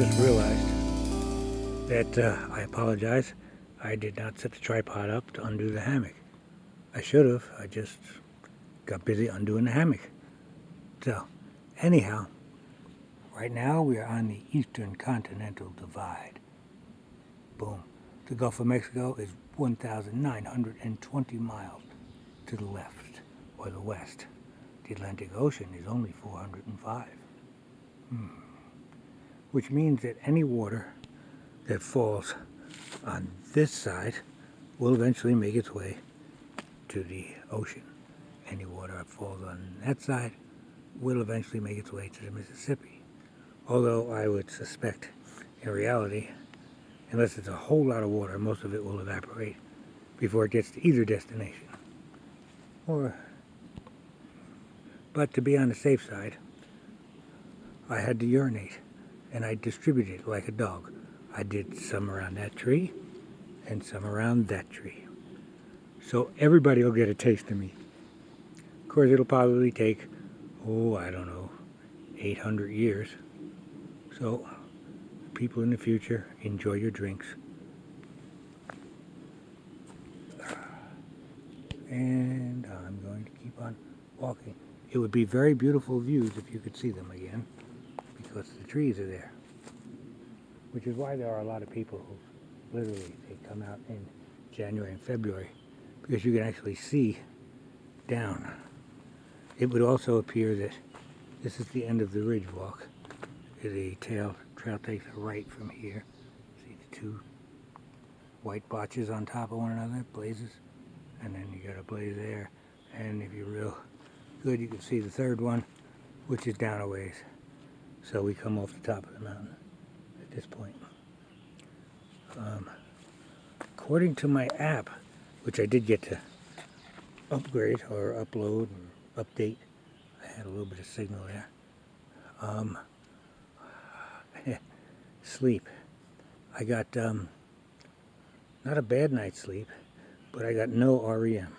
just realized that I apologize. I did not set the tripod up to undo the hammock. I should have. I just got busy undoing the hammock. So, anyhow, right now we are on the eastern continental divide. Boom. The Gulf of Mexico is 1,920 miles to the left or the west. The Atlantic Ocean is only 405. Which means that any water that falls on this side will eventually make its way to the ocean. Any water that falls on that side will eventually make its way to the Mississippi. Although I would suspect, in reality, unless it's a whole lot of water, most of it will evaporate before it gets to either destination. But to be on the safe side, I had to urinate, and I distributed it like a dog. I did some around that tree, and some around that tree. So everybody will get a taste of me. Of course, it'll probably take, I don't know, 800 years. So, people in the future, enjoy your drinks. And I'm going to keep on walking. It would be very beautiful views if you could see them again, because the trees are there. Which is why there are a lot of people who literally, they come out in January and February, because you can actually see down. It would also appear that this is the end of the ridge walk. The trail takes a right from here. See the two white botches on top of one another, blazes, and then you got a blaze there. And if you're real good, you can see the third one, which is down a ways. So we come off the top of the mountain at this point. According to my app, which I did get to upgrade or upload or update, I had a little bit of signal there. Sleep. I got not a bad night's sleep, but I got no REM.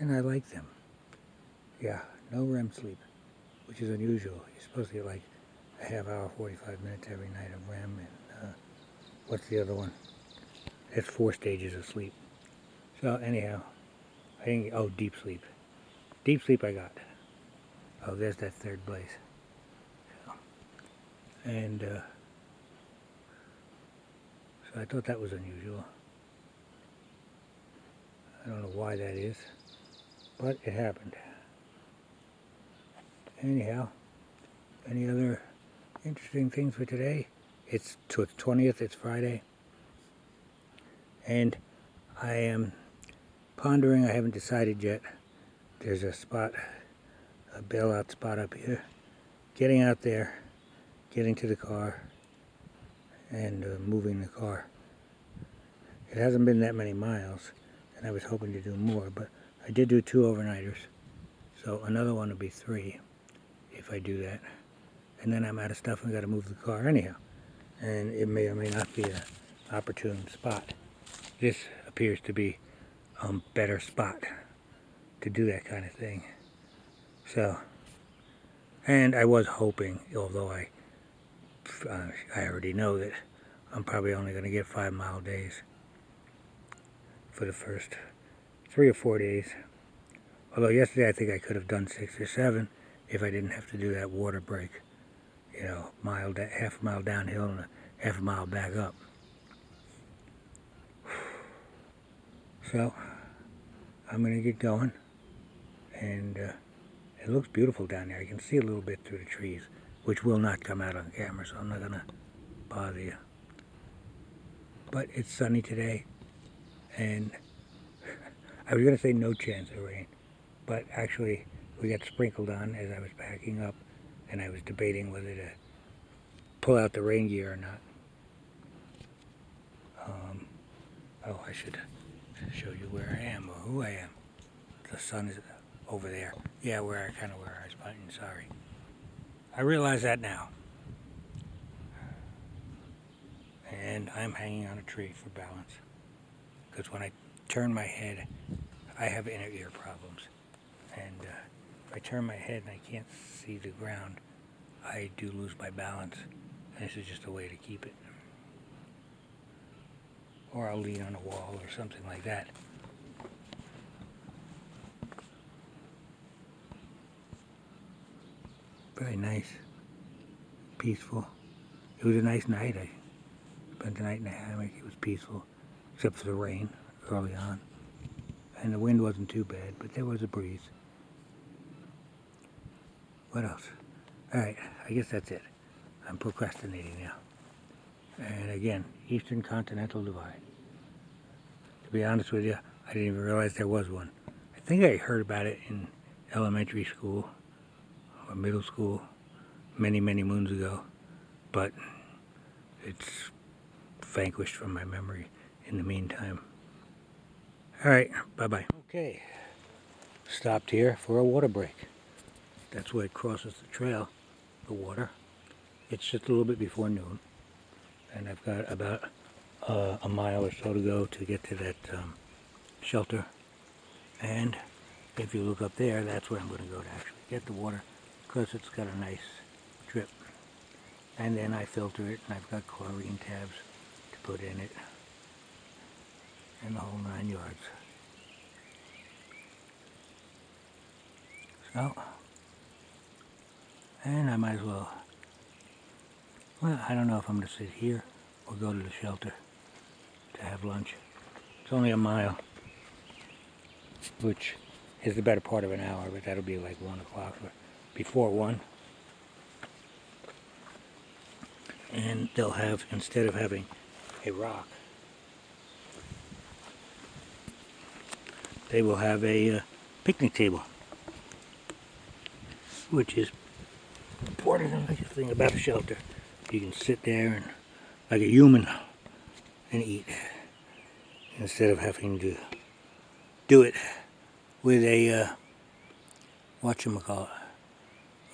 And I like them. Yeah, no REM sleep, which is unusual. You're supposed to get like a half hour, 45 minutes every night of REM. And what's the other one? It's 4 stages of sleep. So anyhow, I didn't get, deep sleep. Deep sleep I got. Oh, there's that third blaze. And so I thought that was unusual. I don't know why that is, but it happened. Anyhow, any other interesting things for today? It's 20th, it's Friday. And I am pondering, I haven't decided yet. There's a spot, a bailout spot up here. Getting out there, getting to the car, and moving the car. It hasn't been that many miles, and I was hoping to do more, but I did do 2 overnighters. So another one will be 3 if I do that. And then I'm out of stuff and got to move the car anyhow. And it may or may not be an opportune spot. This appears to be a better spot to do that kind of thing. So, and I was hoping, although I already know that I'm probably only going to get 5-mile days for the first 3 or 4 days. Although yesterday I think I could have done 6 or 7 if I didn't have to do that water break. You know, half a mile downhill and a half a mile back up. So, I'm going to get going. And it looks beautiful down there. You can see a little bit through the trees, which will not come out on camera, so I'm not going to bother you. But it's sunny today, and I was going to say no chance of rain, but actually we got sprinkled on as I was packing up, and I was debating whether to pull out the rain gear or not. I should show you where I am or who I am. The sun is over there. Yeah, where I was pointing, sorry. I realize that now. And I'm hanging on a tree for balance. Because when I turn my head, I have inner ear problems. And if I turn my head and I can't see the ground, I do lose my balance. This is just a way to keep it. Or I'll lean on a wall or something like that. Very nice. Peaceful. It was a nice night. I spent the night in a hammock. It was peaceful, except for the rain early on. And the wind wasn't too bad, but there was a breeze. What else? Alright, I guess that's it. I'm procrastinating now. And again, Eastern Continental Divide. To be honest with you, I didn't even realize there was one. I think I heard about it in elementary school or middle school many, many moons ago, but it's vanquished from my memory in the meantime. Alright, bye-bye. Okay, stopped here for a water break. That's where it crosses the trail, the water. It's just a little bit before noon, and I've got about a mile or so to go to get to that shelter. And if you look up there, that's where I'm going to go to actually get the water, because it's got a nice drip. And then I filter it, and I've got chlorine tabs to put in it, and the whole 9 yards. So, and I might as well, I don't know if I'm going to sit here or go to the shelter to have lunch. It's only a mile, which is the better part of an hour, but that'll be like 1 o'clock or before 1. And they'll have, instead of having a rock, they will have a picnic table, which is important and nice thing about a shelter. You can sit there and, like a human, and eat, instead of having to do it with a whatchamacallit,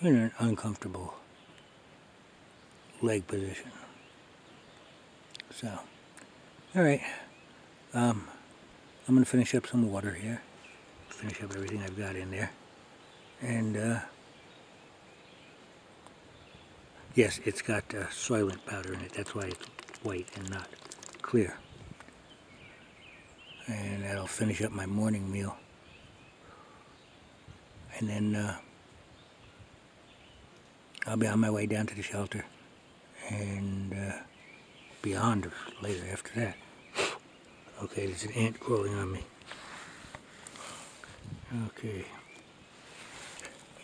in an uncomfortable leg position. So, alright, I'm going to finish up some water here, finish up everything I've got in there, and yes, it's got soylent powder in it, that's why it's white and not clear. And that'll finish up my morning meal. And then I'll be on my way down to the shelter, and beyond later after that. Okay, there's an ant crawling on me. Okay.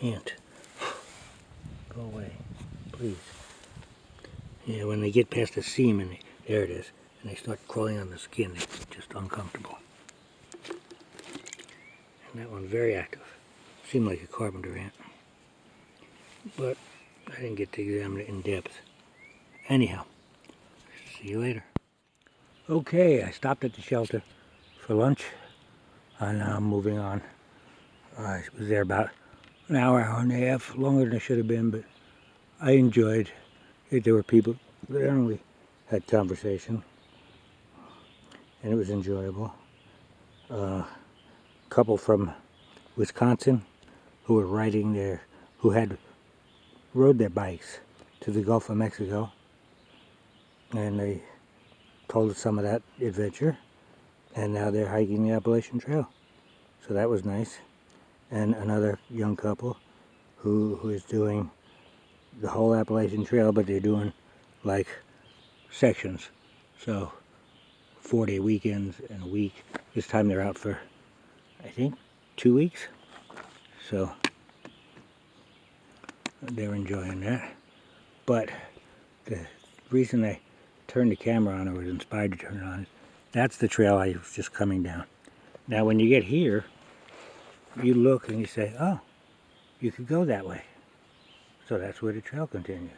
Ant. Go away, please. Yeah, when they get past the seam, and there it is, and they start crawling on the skin, it's just uncomfortable. And that one's very active. Seemed like a carpenter ant. But I didn't get to examine it in depth. Anyhow, see you later. Okay, I stopped at the shelter for lunch, and now I'm moving on. I was there about an hour, hour and a half, longer than I should have been, but I enjoyed it. There were people there, and we had conversation, and it was enjoyable. A couple from Wisconsin who were riding their, who had rode their bikes to the Gulf of Mexico, and they told us some of that adventure, and now they're hiking the Appalachian Trail, so that was nice. And another young couple who is doing the whole Appalachian Trail, but they're doing like sections, so 4-day weekends and a week. This time they're out for, I think, 2 weeks, so they're enjoying that. But the reason I turned the camera on, or was inspired to turn it on, that's the trail I was just coming down. Now when you get here, you look and you say, oh, you could go that way. So that's where the trail continues.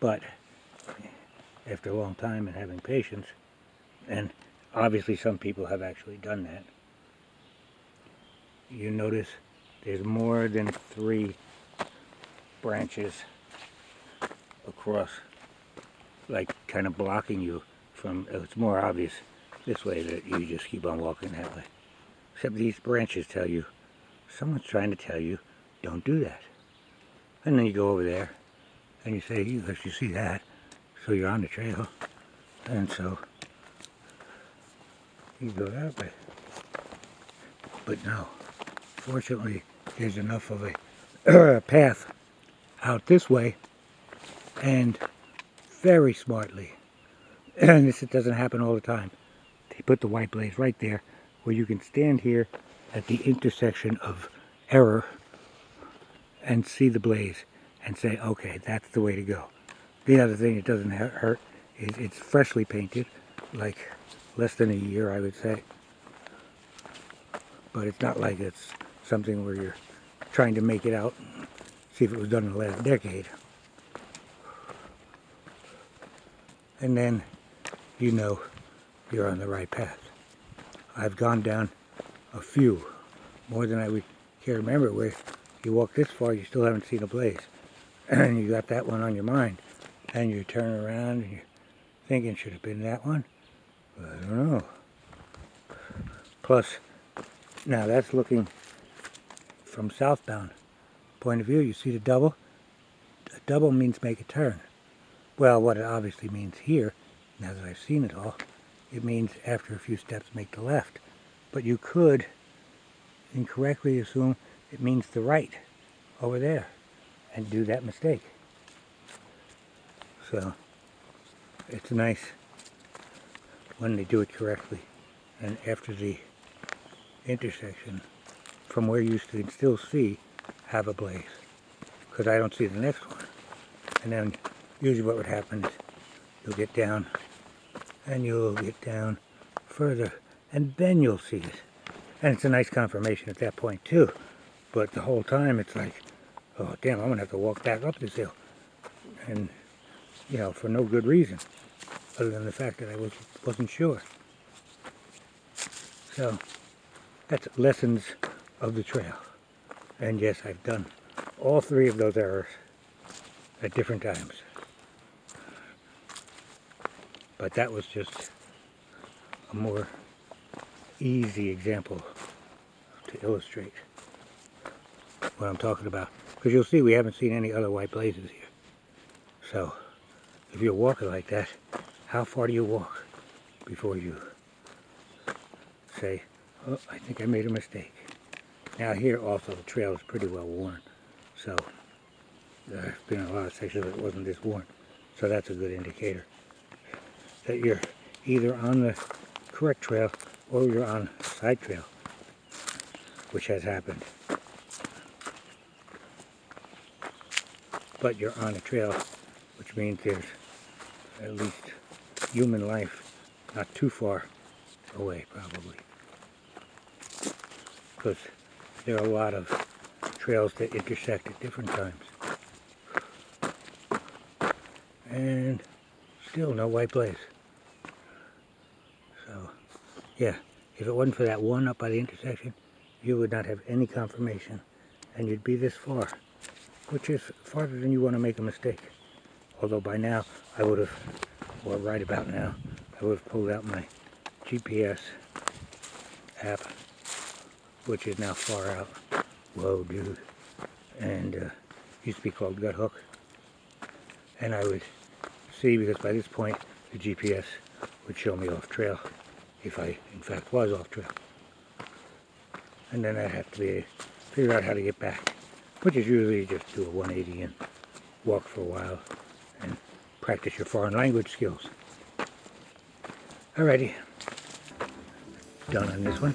But after a long time and having patience, and obviously some people have actually done that, you notice there's more than 3 branches across, like kind of blocking you from, it's more obvious this way that you just keep on walking that way. Except these branches tell you, someone's trying to tell you, don't do that. And then you go over there, and you say, you see that, so you're on the trail, and so you go that way. But no, fortunately, there's enough of a path out this way, and very smartly, and this doesn't happen all the time, they put the white blaze right there where you can stand here at the intersection of error and see the blaze and say, okay, that's the way to go. The other thing it doesn't hurt is it's freshly painted, like less than a year, I would say. But it's not like it's something where you're trying to make it out, see if it was done in the last decade. And then you know you're on the right path. I've gone down a few, more than I would care to remember, where you walk this far, you still haven't seen a blaze. And you got that one on your mind. And you turn around and you're thinking, should have been that one? But I don't know. Plus, now that's looking from southbound point of view. You see the double? A double means make a turn. Well, what it obviously means here, now that I've seen it all, it means after a few steps make the left. But you could incorrectly assume it means the right over there and do that mistake. So it's nice when they do it correctly, and after the intersection from where you can still see have a blaze, because I don't see the next one. And then usually what would happen is you'll get down and you'll get down further and then you'll see it. And it's a nice confirmation at that point too. But the whole time it's like, oh damn, I'm gonna have to walk back up this hill. And you know, for no good reason, other than the fact that I wasn't sure. So that's lessons of the trail. And yes, I've done all three of those errors at different times. But that was just a more easy example to illustrate what I'm talking about. Because you'll see we haven't seen any other white blazes here. So if you're walking like that, how far do you walk before you say, oh, I think I made a mistake? Now here also the trail is pretty well worn. So there's been a lot of sections that it wasn't this worn. So that's a good indicator that you're either on the correct trail or you're on a side trail, which has happened. But you're on a trail, which means there's at least human life not too far away, probably. Because there are a lot of trails that intersect at different times. And still no white blaze. So, yeah, if it wasn't for that one up by the intersection, you would not have any confirmation. And you'd be this far, which is farther than you want to make a mistake. Although by now, I would have, or right about now, I would have pulled out my GPS app, which is now far out. Whoa, dude. And used to be called Gut Hook. And I would see, because by this point, the GPS would show me off trail, if I, in fact, was off trail. And then I'd have to figure out how to get back, which is usually just do a 180 and walk for a while and practice your foreign language skills. Alrighty, done on this one.